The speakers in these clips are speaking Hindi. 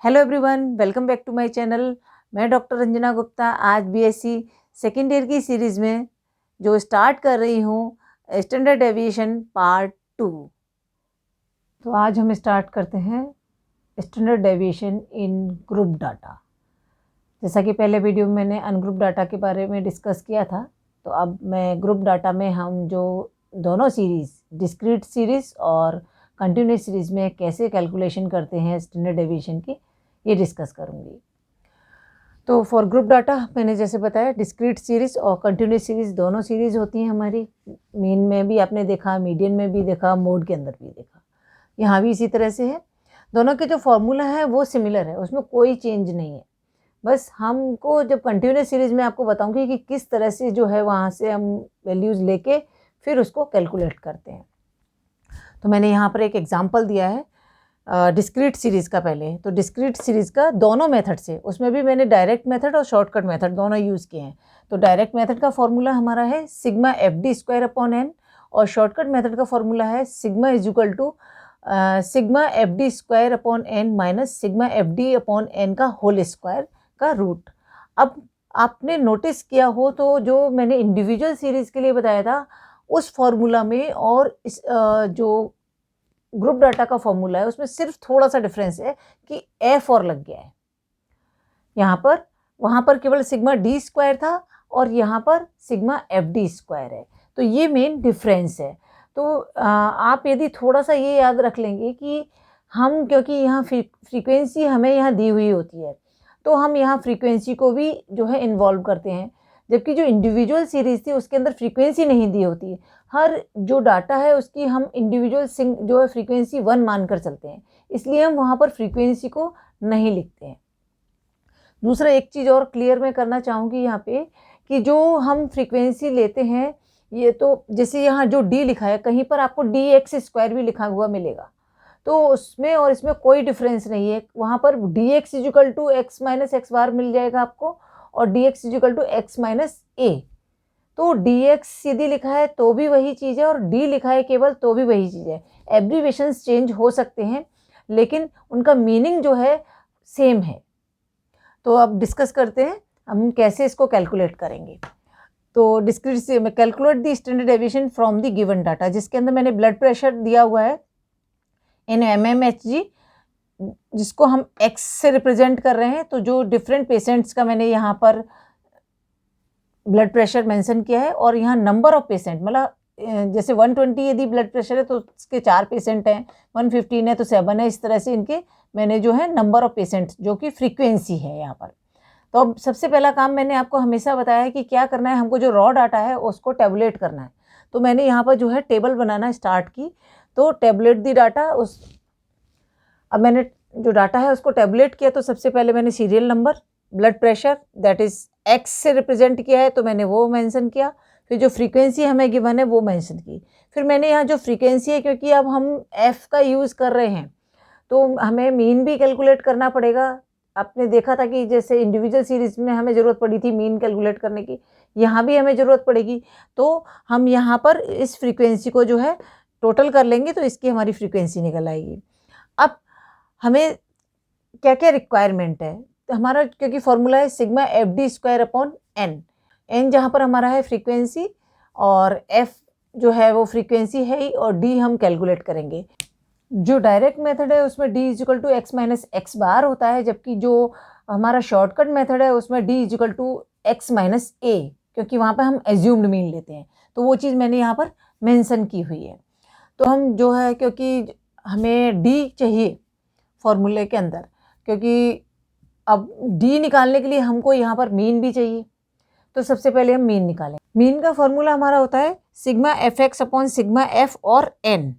Hello everyone, welcome back to my channel. मैं डॉक्टर रंजना गुप्ता आज बीएससी सेकेंड ईयर की सीरीज़ में जो स्टार्ट कर रही हूँ स्टैंडर्ड डेविएशन पार्ट 2। तो आज हम स्टार्ट करते हैं स्टैंडर्ड डेविएशन इन ग्रुप डाटा। जैसा कि पहले वीडियो में मैंने अनग्रुप डाटा के बारे में डिस्कस किया था, तो अब मैं ग्रुप डाटा में हम जो दोनों सीरीज़ डिस्क्रीट सीरीज़ और कंटिन्यूस सीरीज़ में कैसे कैलकुलेशन करते हैं स्टैंडर्ड डेविएशन की, ये डिस्कस करूँगी। तो फॉर ग्रुप डाटा मैंने जैसे बताया डिस्क्रीट सीरीज़ और कंटिन्यूस सीरीज़ दोनों सीरीज़ होती हैं हमारी। मीन में भी आपने देखा, मीडियन में भी देखा, मोड के अंदर भी देखा, यहाँ भी इसी तरह से है। दोनों के जो फॉर्मूला है वो सिमिलर है, उसमें कोई चेंज नहीं है। बस हमको जब कंटिन्यूस सीरीज़ में आपको बताऊंगी कि किस तरह से जो है वहाँ से हम वैल्यूज़ लेके फिर उसको कैलकुलेट करते हैं। तो मैंने यहाँ पर एक एग्जाम्पल दिया है डिस्क्रीट सीरीज़ का। पहले तो डिस्क्रीट सीरीज़ का दोनों मेथड से, उसमें भी मैंने डायरेक्ट मेथड और शॉर्टकट मेथड दोनों यूज़ किए हैं। तो डायरेक्ट मेथड का फॉर्मूला हमारा है sigma F D square upon N, और शॉर्टकट मेथड का फॉर्मूला है sigma is equal to sigma F D square upon N minus sigma F D upon N का होल स्क्वायर का रूट। अब आपने नोटिस किया हो तो जो मैंने इंडिविजुअल सीरीज़ के लिए बताया था उस फॉर्मूला में और इस जो ग्रुप डाटा का फॉर्मूला है उसमें सिर्फ थोड़ा सा डिफरेंस है कि एफ और लग गया है यहाँ पर। वहाँ पर केवल सिग्मा डी स्क्वायर था और यहाँ पर सिग्मा एफ डी स्क्वायर है। तो ये मेन डिफरेंस है। तो आप यदि थोड़ा सा ये याद रख लेंगे कि हम, क्योंकि यहाँ फ्रीक्वेंसी हमें यहाँ दी हुई होती है, तो हम यहाँ फ्रीक्वेंसी को भी जो है इन्वॉल्व करते हैं, जबकि जो इंडिविजुअल सीरीज़ थी उसके अंदर फ्रीक्वेंसी नहीं दी होती। हर जो डाटा है उसकी हम इंडिविजुअल जो है फ्रीक्वेंसी 1 मानकर चलते हैं, इसलिए हम वहाँ पर फ्रीक्वेंसी को नहीं लिखते हैं। दूसरा एक चीज़ और क्लियर मैं करना चाहूँगी यहाँ पे कि जो हम फ्रीक्वेंसी लेते हैं, ये तो जैसे यहाँ जो डी लिखा है कहीं पर आपको डी एक्स स्क्वायर भी लिखा हुआ मिलेगा, तो उसमें और इसमें कोई डिफरेंस नहीं है। वहाँ पर d x is equal to x minus x bar मिल जाएगा आपको, और d x is equal to x minus a. तो डी एक्स यदि लिखा है तो भी वही चीज़ है, और डी लिखा है केवल तो भी वही चीज़ है। एब्रीवेशंस चेंज हो सकते हैं लेकिन उनका मीनिंग जो है सेम है। तो अब डिस्कस करते हैं हम कैसे इसको कैलकुलेट करेंगे। तो डिस्क्रीट से मैं calculate the standard deviation from the given data, जिसके अंदर मैंने ब्लड प्रेशर दिया हुआ है इन mmHg, जिसको हम x से रिप्रेजेंट कर रहे हैं। तो जो डिफरेंट पेशेंट्स का मैंने यहाँ पर ब्लड प्रेशर मेंशन किया है, और यहाँ नंबर ऑफ पेशेंट, मतलब जैसे 120 यदि ब्लड प्रेशर है तो उसके 4 पेशेंट हैं, 115 है तो 7 है, इस तरह से इनके मैंने जो है नंबर ऑफ पेशेंट जो कि फ्रीक्वेंसी है यहाँ पर। तो अब सबसे पहला काम मैंने आपको हमेशा बताया है कि क्या करना है, हमको जो रॉ डाटा है उसको टेबुलेट करना है। तो मैंने यहाँ पर जो है टेबल बनाना स्टार्ट की। तो टेबुलेट दी डाटा, अब मैंने जो डाटा है उसको टेबुलेट किया। तो सबसे पहले मैंने serial number, blood pressure that is x से रिप्रेजेंट किया है तो मैंने वो मेंशन किया। फिर जो फ्रीक्वेंसी हमें गिवन है वो मेंशन की। फिर मैंने यहाँ जो फ्रीक्वेंसी है, क्योंकि अब हम एफ का यूज़ कर रहे हैं तो हमें मीन भी कैलकुलेट करना पड़ेगा। आपने देखा था कि जैसे इंडिविजुअल सीरीज़ में हमें ज़रूरत पड़ी थी मीन कैलकुलेट करने की, यहाँ भी हमें ज़रूरत पड़ेगी। तो हम यहाँ पर इस फ्रीक्वेंसी को जो है टोटल कर लेंगे तो इसकी हमारी फ्रीक्वेंसी निकल आएगी। अब हमें क्या क्या रिक्वायरमेंट है, तो हमारा क्योंकि फॉर्मूला है sigma F D square upon N, N जहाँ पर हमारा है फ्रीक्वेंसी और एफ जो है वो फ्रीक्वेंसी है ही, और डी हम कैलकुलेट करेंगे। जो डायरेक्ट मेथड है उसमें d is equal to x minus x bar होता है, जबकि जो हमारा शॉर्टकट मेथड है उसमें d is equal to x minus a, क्योंकि वहाँ पर हम एज्यूम्ड मीन लेते हैं। तो वो चीज़ मैंने यहाँ पर मेंशन की हुई है। तो हम जो है, क्योंकि हमें डी चाहिए फॉर्मूले के अंदर, क्योंकि अब डी निकालने के लिए हमको यहाँ पर मीन भी चाहिए। तो सबसे पहले हम मीन निकालें। मीन का फॉर्मूला हमारा होता है sigma F X upon sigma F और एन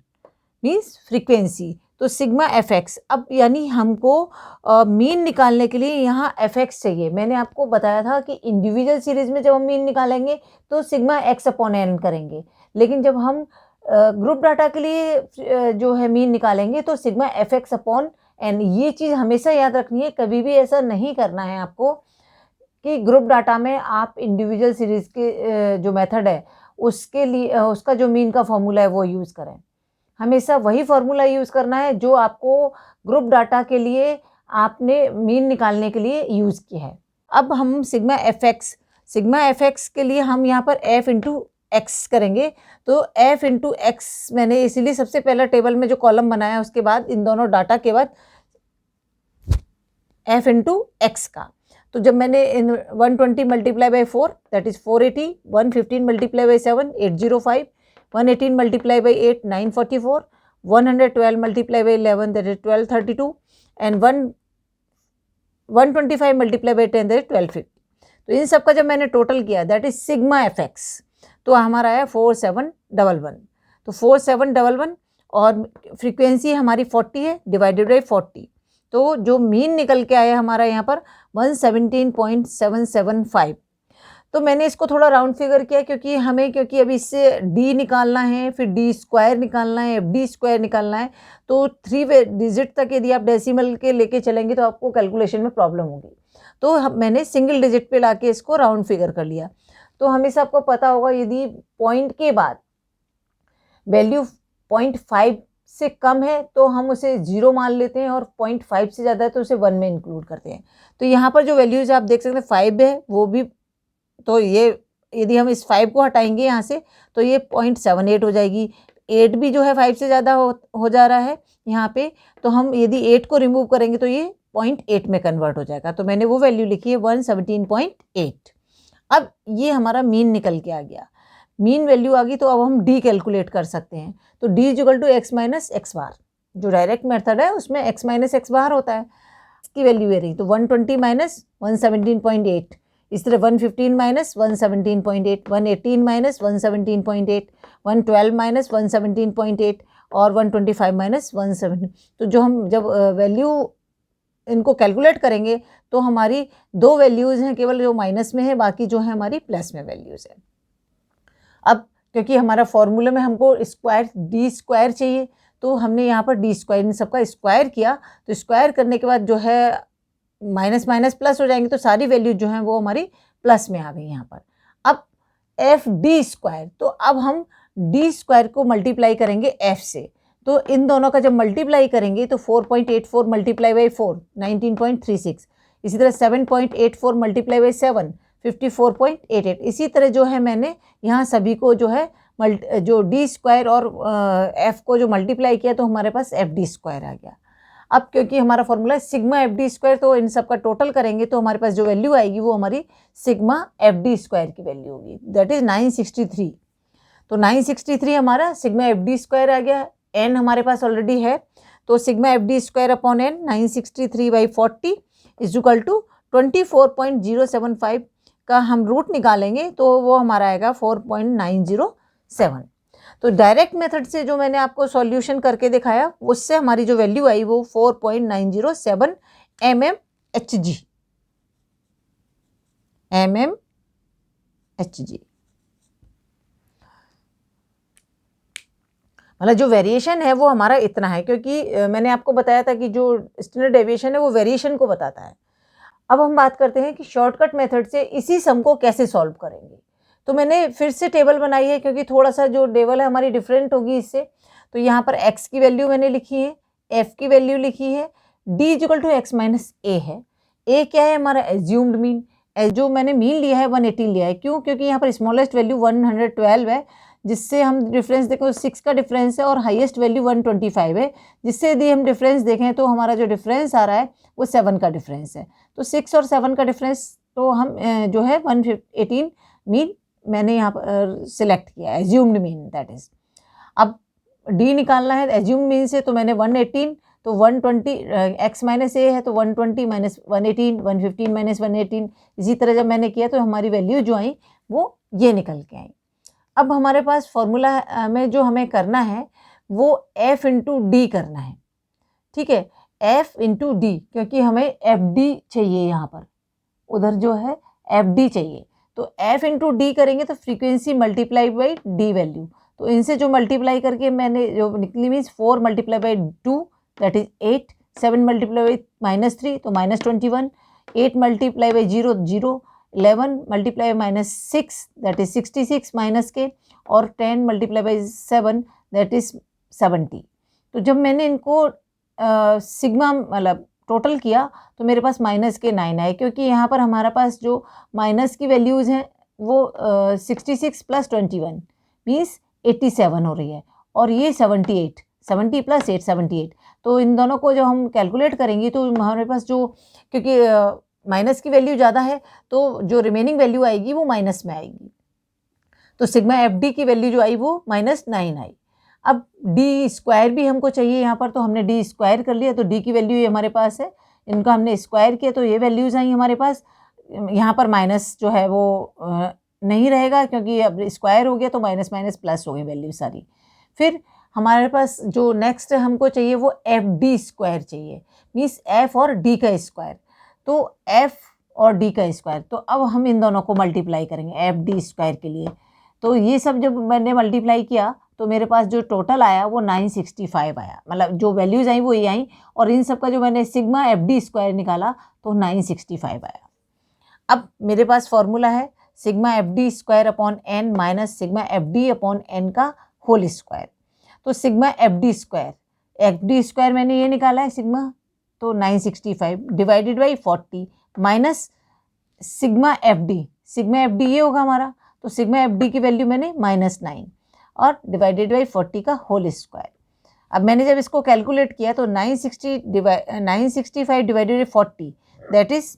मीन्स फ्रीक्वेंसी। तो सिग्मा एफ एक्स, अब यानी हमको मीन निकालने के लिए यहाँ एफ एक्स चाहिए। मैंने आपको बताया था कि इंडिविजुअल सीरीज़ में जब हम मीन निकालेंगे तो सिग्मा एक्स अपॉन एन करेंगे, लेकिन जब हम ग्रुप डाटा के लिए जो है मीन निकालेंगे तो sigma F X upon N. ये चीज़ हमेशा याद रखनी है, कभी भी ऐसा नहीं करना है आपको कि ग्रुप डाटा में आप इंडिविजुअल सीरीज़ के जो मेथड है उसके लिए उसका जो मीन का फॉर्मूला है वो यूज़ करें। हमेशा वही फॉर्मूला यूज़ करना है जो आपको ग्रुप डाटा के लिए आपने मीन निकालने के लिए यूज़ किया है। अब हम सिग्मा एफ एक्स के लिए हम यहाँ पर एफ इंटू एक्स करेंगे। तो एफ इंटू एक्स मैंने इसीलिए सबसे पहला टेबल में जो कॉलम बनाया उसके बाद इन दोनों डाटा के बाद एफ इंटू एक्स का। तो जब मैंने इन 120 multiply by 4 that is 480, 115 multiply by 7 805, 118 multiply by 8 944, 112 multiply by 11 that is 1232 and 125 multiply by 10 that is 1250। तो इन सब का जब मैंने टोटल किया that is sigma F x, तो हमारा आया 4711। तो 4711 और फ्रीक्वेंसी हमारी 40 है डिवाइडेड बाई 40, तो जो मीन निकल के आया हमारा यहाँ पर 117.775। तो मैंने इसको थोड़ा राउंड फिगर किया क्योंकि अभी इससे डी निकालना है, फिर डी स्क्वायर निकालना है, एफ डी स्क्वायर निकालना है। तो 3 डिजिट तक यदि आप डेसिमल के लेके चलेंगे तो आपको कैलकुलेशन में प्रॉब्लम होगी। तो मैंने सिंगल डिजिट पे लाके इसको राउंड फिगर कर लिया। तो हमेशा आपको पता होगा यदि पॉइंट के बाद वैल्यू 0.5 से कम है तो हम उसे 0 मान लेते हैं, और 0.5 से ज़्यादा है तो उसे 1 में इंक्लूड करते हैं। तो यहाँ पर जो वैल्यूज आप देख सकते हैं 5 है वो भी, तो ये यदि हम इस 5 को हटाएंगे यहाँ से तो ये 0.78 हो जाएगी। 8 भी जो है 5 से ज़्यादा हो जा रहा है यहाँ पे, तो हम यदि 8 को रिमूव करेंगे तो ये 0.8 में कन्वर्ट हो जाएगा। तो मैंने वो वैल्यू लिखी है 117.8। अब ये हमारा मीन निकल के आ गया, मीन वैल्यू आ गई, तो अब हम डी कैलकुलेट कर सकते हैं। तो d equal to x minus x bar, जो डायरेक्ट मेथड है उसमें एक्स माइनस एक्स बार होता है, इसकी वैल्यू ये रही। तो 120 माइनस 117.8, इस तरह 115 माइनस 117.8, 118 माइनस 117.8, 112 माइनस 117.8 और 125 माइनस 117। तो जो हम जब वैल्यू इनको कैलकुलेट करेंगे तो हमारी 2 वैल्यूज़ हैं केवल जो माइनस में है, बाकी जो है हमारी प्लस में वैल्यूज़ है। अब क्योंकि हमारा फॉर्मूले में हमको स्क्वायर डी स्क्वायर चाहिए, तो हमने यहाँ पर डी स्क्वायर इन सबका स्क्वायर किया। तो स्क्वायर करने के बाद जो है माइनस माइनस प्लस हो जाएंगे, तो सारी वैल्यू जो है वो हमारी प्लस में आ गई यहाँ पर। अब एफ डी स्क्वायर, तो अब हम डी स्क्वायर को मल्टीप्लाई करेंगे एफ से। तो इन दोनों का जब मल्टीप्लाई करेंगे तो 4.84 मल्टीप्लाई बाई 4 19.36, इसी तरह 7.84 मल्टीप्लाई बाई 7 54.88। इसी तरह जो है मैंने यहाँ सभी को जो है जो डी स्क्वायर और एफ को जो मल्टीप्लाई किया तो हमारे पास एफ डी स्क्वायर आ गया। अब क्योंकि हमारा फॉर्मूला है सिग्मा एफ डी स्क्वायर, तो इन सब का टोटल करेंगे तो हमारे पास जो वैल्यू आएगी वो हमारी सिग्मा एफ डी स्क्वायर की वैल्यू होगी, दैट इज 963। तो 963 हमारा सिग्मा एफ डी स्क्वायर आ गया। एन हमारे पास ऑलरेडी है, तो sigma F D square upon N 963/40 is equal to 24.075 का हम रूट निकालेंगे तो वो हमारा आएगा 4.907। तो डायरेक्ट मेथड से जो मैंने आपको सॉल्यूशन करके दिखाया उससे हमारी जो वैल्यू आई वो 4.907 mmHg। मतलब जो वेरिएशन है वो हमारा इतना है, क्योंकि मैंने आपको बताया था कि जो स्टैंडर्ड डेविएशन है वो वेरिएशन को बताता है। अब हम बात करते हैं कि शॉर्टकट मेथड से इसी सम को कैसे सॉल्व करेंगे। तो मैंने फिर से टेबल बनाई है क्योंकि थोड़ा सा जो टेबल है हमारी डिफरेंट होगी इससे। तो यहाँ पर x की वैल्यू मैंने लिखी है, f की वैल्यू लिखी है, d equal to x minus a है। a क्या है हमारा एज्यूम्ड मीन, जो मैंने मीन लिया है 118 लिया है। क्यों? क्योंकि यहाँ पर स्मॉलेस्ट वैल्यू 112 है, जिससे हम डिफरेंस देखें 6 का डिफरेंस है, और हाईएस्ट वैल्यू 125 है, जिससे यदि हम डिफरेंस देखें तो हमारा जो डिफरेंस आ रहा है वो 7 का डिफरेंस है। तो 6 और 7 का डिफरेंस तो हम जो है 118 मीन मैंने यहाँ पर सिलेक्ट किया, एज्यूम्ड मीन दैट इज। अब डी निकालना है एज्यूम्ड मीन से, तो मैंने 118 तो 120 x माइनस ए है तो 120 माइनस 118 115 माइनस 118। इसी तरह जब मैंने किया तो हमारी वैल्यू जो आई वो ये निकल के आई। अब हमारे पास फॉर्मूला में जो हमें करना है वो f इंटू डी करना है, ठीक है, f इंटू डी, क्योंकि हमें एफ डी चाहिए, यहाँ पर उधर जो है एफ डी चाहिए। तो f इंटू डी करेंगे तो frequency multiply by D value, तो इनसे जो मल्टीप्लाई करके मैंने जो निकली means 4 multiply by 2 that is 8, 7 multiply by -3 तो -21, 8 multiply by 0 0, 11 multiply minus 6 that is 66 minus के, और 10 मल्टीप्लाई बाई 7 दैट इज 70। तो जब मैंने इनको सिग्मा मतलब टोटल किया तो मेरे पास माइनस के 9 आए, क्योंकि यहाँ पर हमारा पास जो माइनस की वैल्यूज़ हैं वो 66 प्लस 21 मीन्स 87 हो रही है, और ये 78, 70 प्लस 8 78। तो इन दोनों को जब हम कैलकुलेट करेंगे तो हमारे पास जो, क्योंकि माइनस की वैल्यू ज़्यादा है तो जो रिमेनिंग वैल्यू आएगी वो माइनस में आएगी। तो सिग्मा एफ डी की वैल्यू जो आई वो -9 आई। अब डी स्क्वायर भी हमको चाहिए यहाँ पर, तो हमने डी स्क्वायर कर लिया, तो डी की वैल्यू ये हमारे पास है, इनका हमने स्क्वायर किया तो ये वैल्यूज़ आई हमारे पास। यहाँ पर माइनस जो है वो नहीं रहेगा, क्योंकि अब स्क्वायर हो गया तो माइनस माइनस प्लस हो गई वैल्यू सारी। फिर हमारे पास जो नेक्स्ट हमको चाहिए वो एफ डी स्क्वायर चाहिए, मीन्स एफ और डी का स्क्वायर। तो एफ और डी का स्क्वायर, तो अब हम इन दोनों को मल्टीप्लाई करेंगे एफ डी स्क्वायर के लिए। तो ये सब जब मैंने मल्टीप्लाई किया तो मेरे पास जो टोटल आया वो 965 आया, मतलब जो वैल्यूज़ आई वो ये आई, और इन सब का जो मैंने सिग्मा एफ डी स्क्वायर निकाला तो 965 आया। अब मेरे पास फॉर्मूला है sigma F D square upon N minus sigma F D upon N का होल स्क्वायर। तो सिग्मा एफ डी स्क्वायर मैंने ये निकाला है सिग्मा, तो 965 divided by 40 minus sigma F D ये होगा हमारा, तो सिग्मा एफ डी की वैल्यू मैंने -9 और डिवाइडेड बाई 40 का होल स्क्वायर। अब मैंने जब इसको कैलकुलेट किया तो 965 डिवाइडेड बाई 40 दैट इज़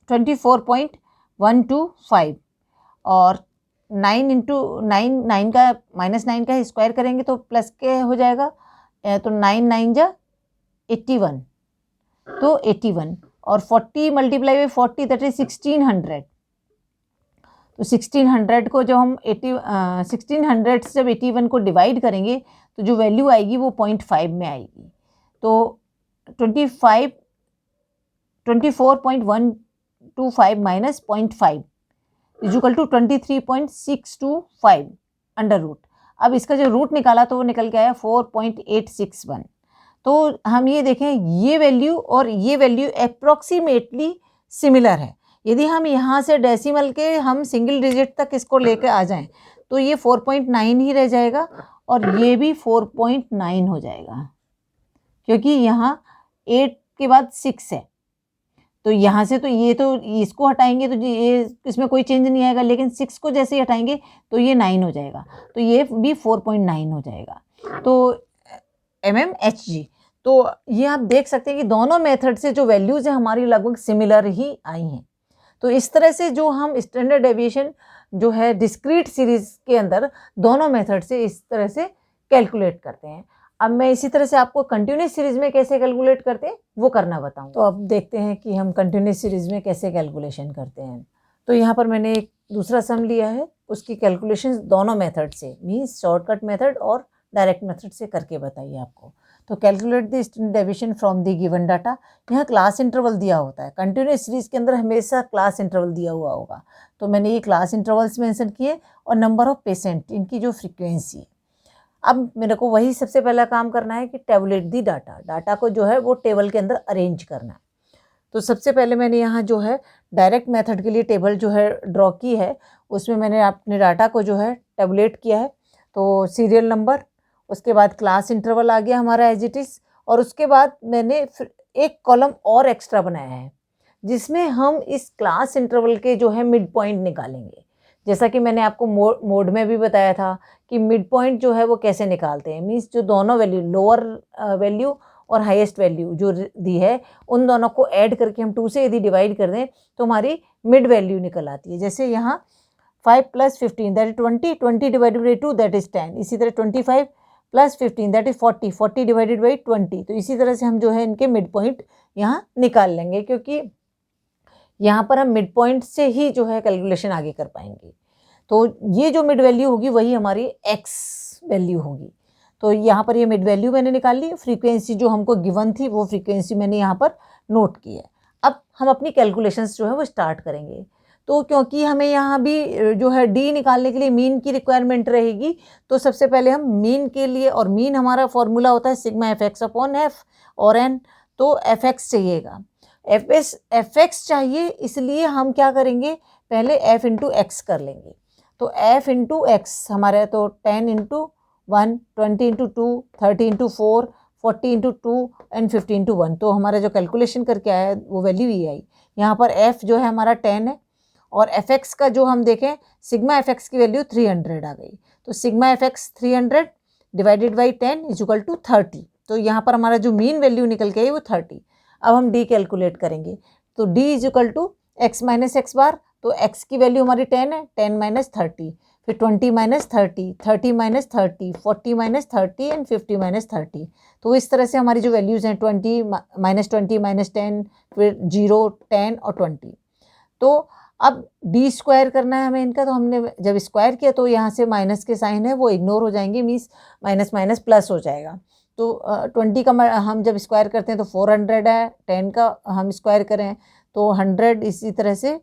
24.125, और 9 इंटू 9 का -9 का स्क्वायर करेंगे तो प्लस के हो जाएगा, तो 9 9 जा 81, तो 81 और 40 मल्टीप्लाई बाई 40 दैट इज 1600। तो 1600 को जब हम 1600 से जब 81 को डिवाइड करेंगे तो जो वैल्यू आएगी वो 0.5 में आएगी। तो 24.125 minus 0.5 is equal to 23.625 under root. अब इसका जो रूट निकाला तो वो निकल के आया 4.861। तो हम ये देखें ये वैल्यू और ये वैल्यू अप्रॉक्सीमेटली सिमिलर है। यदि हम यहाँ से डेसिमल के हम सिंगल डिजिट तक इसको लेकर आ जाएं तो ये 4.9 ही रह जाएगा और ये भी 4.9 हो जाएगा, क्योंकि यहाँ 8 के बाद 6 है। तो यहाँ से तो ये तो इसको हटाएंगे तो ये इसमें कोई चेंज नहीं आएगा, लेकिन 6 को जैसे ही हटाएंगे तो ये 9 हो जाएगा, तो ये भी 4.9 हो जाएगा। तो mmHg, तो ये आप देख सकते हैं कि दोनों मेथड से जो वैल्यूज़ हैं हमारी लगभग सिमिलर ही आई हैं। तो इस तरह से जो हम स्टैंडर्ड डेविएशन जो है डिस्क्रीट सीरीज़ के अंदर दोनों मेथड से इस तरह से कैलकुलेट करते हैं। अब मैं इसी तरह से आपको कंटिन्यूस सीरीज़ में कैसे कैलकुलेट करते हैं वो करना बताऊँ। तो अब देखते हैं कि हम कंटिन्यूस सीरीज़ में कैसे कैलकुलेशन करते हैं। तो यहाँ पर मैंने एक दूसरा सम लिया है, उसकी कैलकुलेशन दोनों मेथड से, मीन्स शॉर्टकट मेथड और डायरेक्ट मेथड से करके बताइए आपको। तो calculate the standard deviation from the given data. यहाँ क्लास इंटरवल दिया होता है, कंटिन्यूस सीरीज़ के अंदर हमेशा क्लास इंटरवल दिया हुआ होगा। तो मैंने ये क्लास इंटरवल्स मेंशन किए और नंबर ऑफ पेशेंट, इनकी जो फ्रीक्वेंसी है। अब मेरे को वही सबसे पहला काम करना है कि टेबुलेट दी डाटा को जो है वो टेबल के अंदर अरेंज करना है। तो सबसे पहले मैंने यहाँ जो है डायरेक्ट मेथड के लिए टेबल जो है ड्रॉ की है, उसमें मैंने अपने डाटा को जो है टेबुलेट किया है। तो सीरियल नंबर, उसके बाद क्लास इंटरवल आ गया हमारा एज इट इज़, और उसके बाद मैंने एक कॉलम और एक्स्ट्रा बनाया है जिसमें हम इस क्लास इंटरवल के जो है मिड पॉइंट निकालेंगे। जैसा कि मैंने आपको मोड में भी बताया था कि मिड पॉइंट जो है वो कैसे निकालते हैं, मीन्स जो दोनों वैल्यू लोअर वैल्यू और हाईएस्ट वैल्यू जो दी है उन दोनों को ऐड करके हम 2 से यदि डिवाइड कर दें तो हमारी मिड वैल्यू निकल आती है। जैसे यहाँ 5 + 15 that is 20, 20 divided by 2 that is 10। इसी तरह 25 + 15 दैट इज 40, 40 डिवाइडेड बाई 20। तो इसी तरह से हम जो है इनके मिड पॉइंट यहाँ निकाल लेंगे, क्योंकि यहाँ पर हम मिड पॉइंट से ही जो है कैलकुलेशन आगे कर पाएंगे। तो ये जो मिड वैल्यू होगी वही हमारी एक्स वैल्यू होगी। तो यहाँ पर ये मिड वैल्यू मैंने निकाल ली। फ्रीक्वेंसी जो हमको गिवन थी वो फ्रीक्वेंसी मैंने यहाँ पर नोट की है। अब हम अपनी कैलकुलेशंस जो है वो स्टार्ट करेंगे। तो क्योंकि हमें यहाँ भी जो है डी निकालने के लिए मीन की रिक्वायरमेंट रहेगी, तो सबसे पहले हम मीन के लिए, और मीन हमारा फॉर्मूला होता है sigma F X upon F और एन। तो एफ एक्स चाहिएगा, एफ एक्स चाहिए, इसलिए हम क्या करेंगे पहले एफ इंटू एक्स कर लेंगे। तो एफ इंटू एक्स हमारे तो 10 into 1, 20 into 2, 30 into 4, 40 into 2 and 50 into 1। तो हमारा जो कैलकुलेशन करके आया है वो वैल्यू ये आई। यहाँ पर f जो है हमारा 10 है और fx का जो हम देखें सिग्मा fx की वैल्यू 300 आ गई। तो sigma fx 300 divided by 10 is equal to 30। तो यहाँ पर हमारा जो मीन वैल्यू निकल के आई वो 30। अब हम d कैलकुलेट करेंगे। तो d is equal to x minus x bar. तो x की वैल्यू हमारी 10 है, 10 माइनस 30, फिर 20 minus 30, 30 minus 30, 40 minus 30 and 50 minus 30। तो इस तरह से हमारी जो वैल्यूज़ हैं 20 माइनस 20 माइनस 10, फिर 0, 10 और 20। तो अब डी स्क्वायर करना है हमें इनका। तो हमने जब स्क्वायर किया तो यहाँ से माइनस के साइन है वो इग्नोर हो जाएंगे, मीन्स माइनस माइनस प्लस हो जाएगा। तो 20 का हम जब स्क्वायर करते हैं तो 400 है, 10 का हम स्क्वायर करें तो 100 इसी तरह से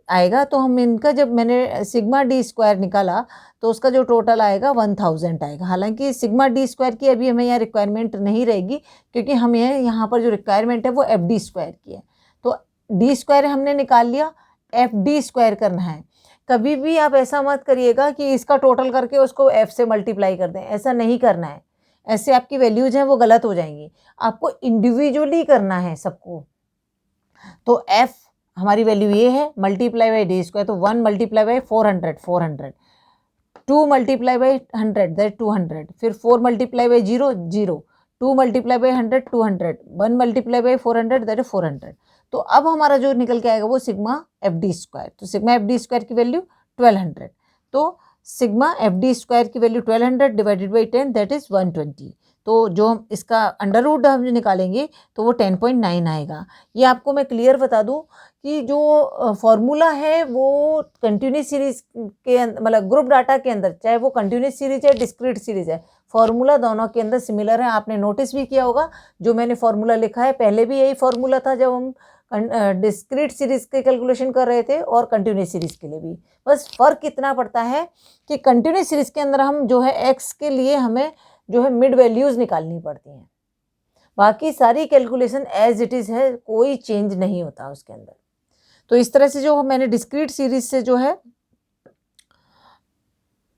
आएगा। तो हम इनका जब मैंने सिग्मा डी स्क्वायर निकाला तो उसका जो टोटल आएगा 1000 आएगा। हालांकि सिग्मा डी स्क्वायर की अभी हमें यहाँ रिक्वायरमेंट नहीं रहेगी, क्योंकि हमें यहाँ पर जो रिक्वायरमेंट है वो एफ डी स्क्वायर की है। तो डी स्क्वायर हमने निकाल लिया, एफ डी स्क्वायर करना है। कभी भी आप ऐसा मत करिएगा कि इसका टोटल करके उसको एफ से मल्टीप्लाई कर दें, ऐसा नहीं करना है। ऐसे आपकी वैल्यूज हैं वो गलत हो जाएंगी। आपको इंडिविजुअली करना है सबको। तो एफ हमारी वैल्यू ये है, मल्टीप्लाई बाई डी स्क्वायर। तो 1 multiply by 400, 400, 2 multiply by 100 that 200, फिर 4 multiply by 0, 0, 2 multiply by 100, 200, 1 multiply by 400 that 400। तो अब हमारा जो निकल के आएगा वो सिग्मा एफ डी स्क्वायर। तो सिग्मा एफ डी स्क्वायर की वैल्यू 1200। तो सिग्मा एफ डी स्क्वायर की value 1200 divided by 10 that is 120। तो जो हम इसका अंडर रूट हम जो निकालेंगे तो वो 10.9 आएगा। ये आपको मैं क्लियर बता दूं कि जो फॉर्मूला है वो कंटिन्यूस सीरीज के मतलब ग्रुप डाटा के अंदर, चाहे वो कंटिन्यूस सीरीज है डिस्क्रीट सीरीज है, फॉर्मूला दोनों के अंदर सिमिलर है। आपने नोटिस भी किया होगा जो मैंने फॉर्मूला लिखा है पहले भी यही फॉर्मूला था जब हम डिस्क्रीट सीरीज के कैलकुलेशन कर रहे थे और कंटिन्यूस सीरीज के लिए भी। बस फ़र्क इतना पड़ता है कि कंटिन्यूस सीरीज के अंदर हम जो है एक्स के लिए हमें जो है मिड वैल्यूज़ निकालनी पड़ती हैं। बाकी सारी कैलकुलेशन एज इट इज़ है, कोई चेंज नहीं होता उसके अंदर। तो इस तरह से जो मैंने डिस्क्रीट सीरीज से जो है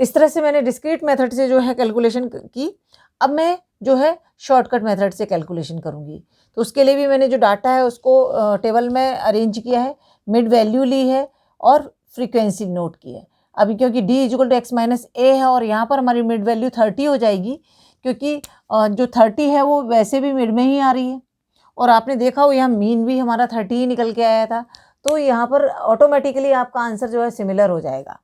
इस तरह से मैंने डिस्क्रीट मेथड से जो है कैलकुलेशन की। अब मैं जो है शॉर्टकट मेथड से कैलकुलेशन करूँगी। तो उसके लिए भी मैंने जो डाटा है उसको टेबल में अरेंज किया है, मिड वैल्यू ली है और फ्रीक्वेंसी नोट की है। अभी क्योंकि d equal to x minus a है और यहाँ पर हमारी मिड वैल्यू 30 हो जाएगी, क्योंकि जो 30 है वो वैसे भी मिड में ही आ रही है और आपने देखा हो यहाँ मीन भी हमारा 30 ही निकल के आया था। तो यहाँ पर ऑटोमेटिकली आपका आंसर जो है सिमिलर हो जाएगा।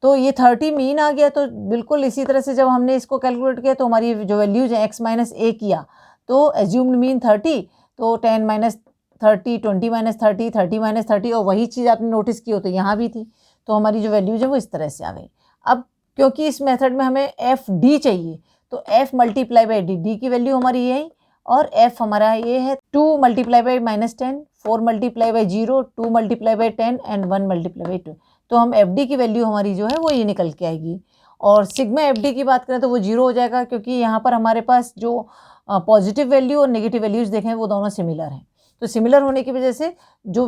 तो ये 30 मीन आ गया। तो बिल्कुल इसी तरह से जब हमने इसको कैलकुलेट किया तो हमारी जो वैल्यूज है एक्स माइनस ए किया तो एज्यूम्ड मीन 30, तो 10 माइनस 30, 20 माइनस 30, 30 माइनस 30, और वही चीज़ आपने नोटिस की हो तो यहाँ भी थी। तो हमारी जो वैल्यूज है वो इस तरह से आ गई। अब क्योंकि इस मेथड में हमें एफ डी चाहिए तो F multiply by D, D की वैल्यू हमारी यही और एफ हमारा ये है 2 multiply by -10, 4 multiply by 0, 2 multiply by 10 and 1 multiply by 2। तो हम एफ डी की वैल्यू हमारी जो है वो ये निकल के आएगी। और सिग्मा एफ डी की बात करें तो वो 0 हो जाएगा, क्योंकि यहाँ पर हमारे पास जो पॉजिटिव वैल्यू और नेगेटिव वैल्यूज़ देखें वो दोनों सिमिलर हैं। तो सिमिलर होने की वजह से जो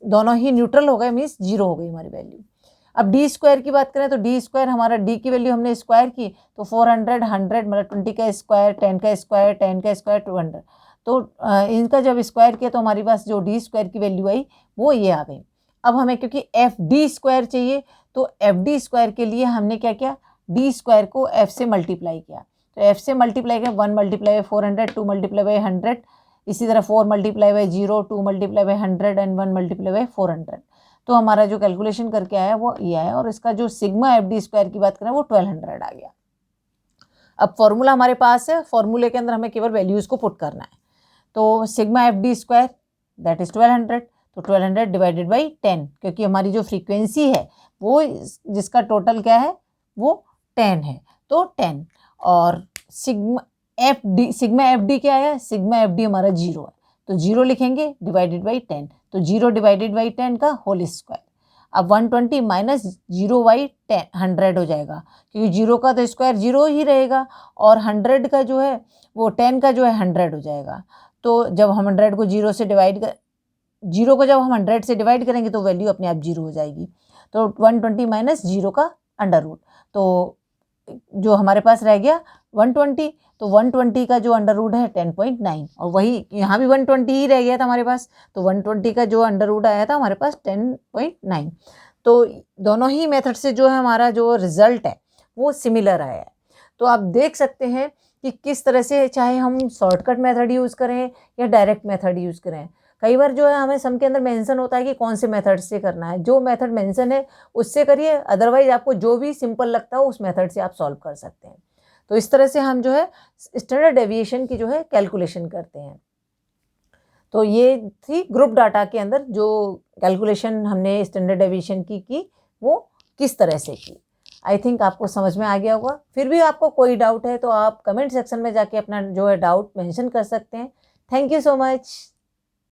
दोनों ही न्यूट्रल हो गए, मीन्स 0 हो गई हमारी वैल्यू। अब डी स्क्वायर की बात करें तो डी स्क्वायर हमारा डी की वैल्यू हमने स्क्वायर की तो 400, 100 मतलब 20 का स्क्वायर, 10 का स्क्वायर, 10 का स्क्वायर 200। तो इनका जब स्क्वायर किया तो हमारे पास जो डी स्क्वायर की वैल्यू आई वो ये आ गई। अब हमें क्योंकि एफ डी स्क्वायर चाहिए तो एफ डी स्क्वायर के लिए हमने क्या किया, डी स्क्वायर को एफ से मल्टीप्लाई किया। तो एफ से मल्टीप्लाई किया 1 मल्टीप्लाई बाई 400, 2 मल्टीप्लाई बाई 100, इसी तरह 4 multiply by 0, 2 multiply by 100 and 1 multiply by 400। तो हमारा जो कैलकुलेशन करके आया वो ये आया और इसका जो सिग्मा एफ डी स्क्वायर की बात करें वो 1200 आ गया। अब फॉर्मूला हमारे पास है, फॉर्मूले के अंदर हमें केवल वैल्यूज़ को पुट करना है। तो sigma F D square that is 1200, तो 1200 डिवाइडेड बाई 10, क्योंकि हमारी जो फ्रीक्वेंसी है वो जिसका टोटल क्या है वो 10 है, तो 10। और सिग्मा एफ डी क्या है, सिग्मा एफ डी हमारा 0 है तो 0 लिखेंगे डिवाइडेड बाई 10, तो 0 डिवाइडेड बाई 10 का होल स्क्वायर। अब 120 माइनस 0 बाई 100 हो जाएगा, क्योंकि 0 का तो स्क्वायर 0 ही रहेगा और 100 का जो है वो 10 का जो है 100 हो जाएगा। तो जब हम 100 को 0 से डिवाइड कर 0 को जब हम 100 से डिवाइड करेंगे तो वैल्यू अपने आप 0 हो जाएगी। तो 120 माइनस 0 का अंडर रूट, तो जो हमारे पास रह गया 120, तो 120 का जो अंडर रूट है 10.9, और वही यहाँ भी 120 ही रह गया था हमारे पास, तो 120 का जो अंडर रूट आया था हमारे पास 10.9। तो दोनों ही मेथड से जो है हमारा जो रिजल्ट है वो सिमिलर आया है। तो आप देख सकते हैं कि किस तरह से, चाहे हम शॉर्टकट मेथड यूज़ करें या डायरेक्ट मेथड यूज़ करें, कई बार जो है हमें सम के अंदर मेंशन होता है कि कौन से मेथड से करना है। जो मेथड मेंशन है उससे करिए, अदरवाइज आपको जो भी सिंपल लगता हो उस मेथड से आप सॉल्व कर सकते हैं। तो इस तरह से हम जो है स्टैंडर्ड डेविएशन की जो है कैलकुलेशन करते हैं। तो ये थी ग्रुप डाटा के अंदर जो कैलकुलेशन हमने स्टैंडर्ड डेविएशन की वो किस तरह से की। आई थिंक आपको समझ में आ गया होगा। फिर भी आपको कोई डाउट है तो आप कमेंट सेक्शन में जाके अपना जो है डाउट मेंशन कर सकते हैं। Thank you so much.